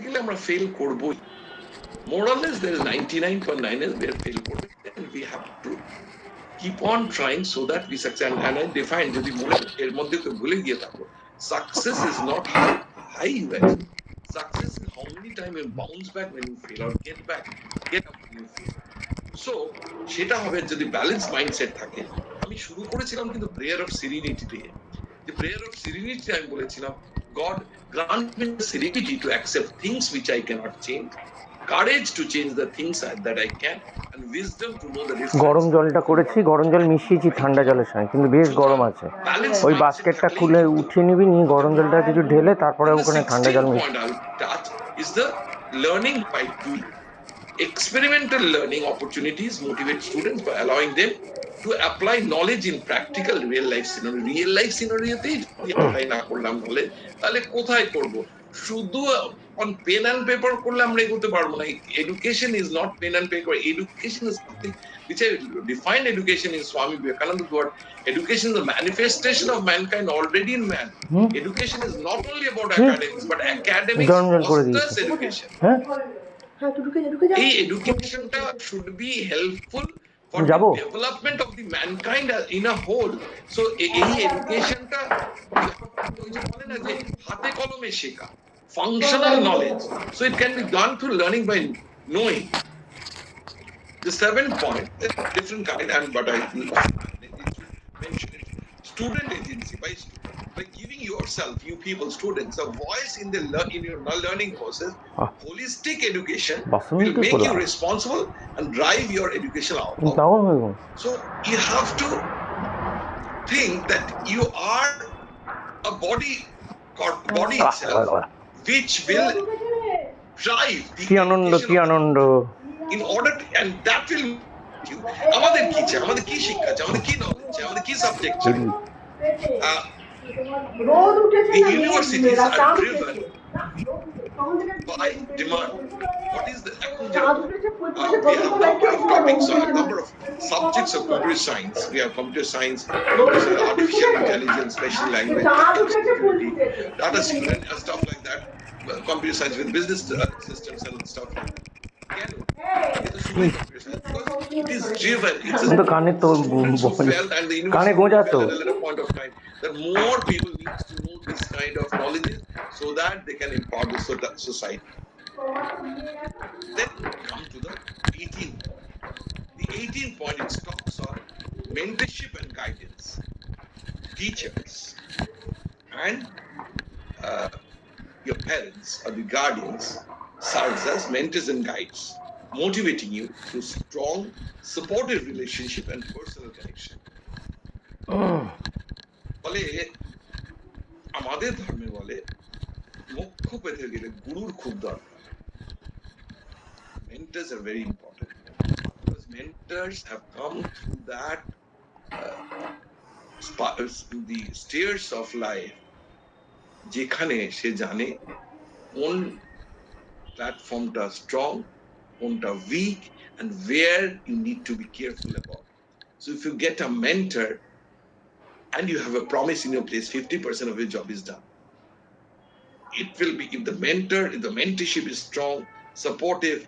গেলে আমরা ফেল করবই। More or less, there is 99.9 we are fail করবে, and we have to keep on trying so that we succeed. And I define যদি মনে এর মধ্যে তো ভুলে গিয়ে থাকো, success is not how high you achieve. Success is how many times you bounce back when you fail or get up when you fail. So সেটা হবে যদি ব্যালেন্স মাইন্ডসেট থাকে। আমি শুরু করেছিলাম কিন্তু প্রেয়ার অফ সিরিনিটি দিয়ে। যে প্রেয়ার অফ সিরিনিটি আমি বলেছিলাম, God grant me the serenity to accept things which I cannot change, courage to change the things that I can, and wisdom to know the difference. গরম জলটা করেছি, গরম জল মিশিয়েছি ঠান্ডা জলের সঙ্গে, কিন্তু বেশ গরম আছে। ওই বাস্কেটটা খুলে উঠিয়ে নিবি, নিয়ে গরম জলটা কিছু ঢেলে তারপরে ওখানে ঠান্ডা জল মিশিয়ে। Touch is the learning by doing. Experimental learning opportunities motivate students by allowing them to apply knowledge in practical real life scenario. Real life scenario তেই apply না করলাম knowledge, তাহলে কোথায় করব? শুধু on pen and paper করলে আমরা এগোতে পারবো না। Education is not pen and paper. Education is something which I define education in Swami Vivekananda's word. Education is the manifestation of mankind already in man. Education is not only about academics, but academics fosters education. এই এডুকেশনটা should be helpful for the development of the mankind in a whole. So এই এডুকেশনটা বলে না যে হাতে কলমে শেখা, functional knowledge, so it can be done through learning by knowing. The 7th point, different kind, and but I mention it, student agency. By giving yourself, you people, students, a voice in your learning process, holistic education will make you responsible and drive your educational outcome. So you have to think that you are a body itself, which will drive the in order to, and that will আমাদের কি চাই, আমাদের কি শিক্ষা চাই, আমাদের কি knowledge চাই, আমাদের কি সাবজেক্ট চাই। The universities are driven by demand. What is the we have number of topics, a number of subjects of computer science. We have computer science, artificial intelligence, special language, data security, and stuff like that. Computer science with business systems and stuff like that. It is driven. It's a and the university at a point of time that more people need to know this kind of knowledge so that they can empower the society. Then come to the 18th point. The 18th point, it talks on mentorship and guidance. Teachers and your parents or the guardians serves as mentors and guides, motivating you through strong, supportive relationship and personal connection. বলে আমাদের ধর্মে বলে মোক্ষ পেতে গেলে গুরুর খুব দরকার। Mentors are very important because mentors have come through that the stairs of life, যেখানে সে জানে কোন প্ল্যাটফর্মটা স্ট্রং, কোনটা weak, and where you need to be careful about. So if you get a mentor and you have a promise in your place, 50% of your job is done. It will be, if the mentorship is strong, supportive,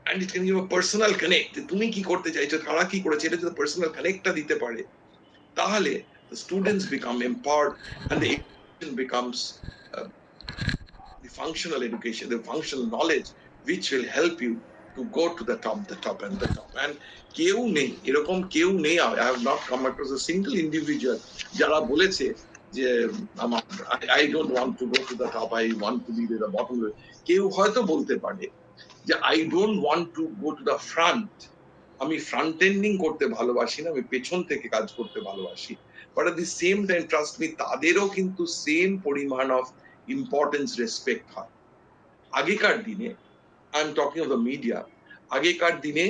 and it can give a personal connect. তুমি কি করতে চাইছো, তারা কি করেছে, এটা যদি personal connectটা দিতে পারে, তাহলে the students become empowered and the education becomes the functional education, the functional knowledge which will help you to go to the top and the top. And কেউ নেই এরকম, কেউ নেই, I have not come across a single individual যারা বলেছে যে I don't want to go to the top, I want to be at the bottom. কেউ হয়তো বলতে পারে যে I don't want to go to the front, আমি front ending করতে ভালোবাসি না, আমি পেছন থেকে কাজ করতে ভালোবাসি। But at the same time, trust me, তাদেরও কিন্তু সেম পরিমাণ of importance, respect হয়। আগেকার দিনে, I'm talking of the media, আগেকার দিনে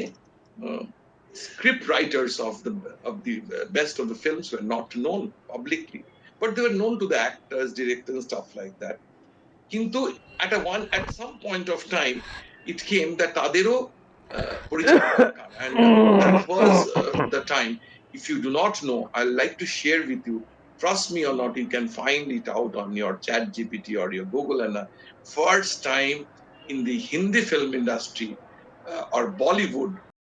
script writers of the best of the films were not known publicly, but they were known to the actors, directors, and stuff like that. কিন্তু at some point of time it came that তাদেরও পরিচয় দরকার, and that was the time. If you do not know, I'd like to share with you, trust me or not, you can find it out on your ChatGPT or your Google, and first time in the Hindi film industry or Bollywood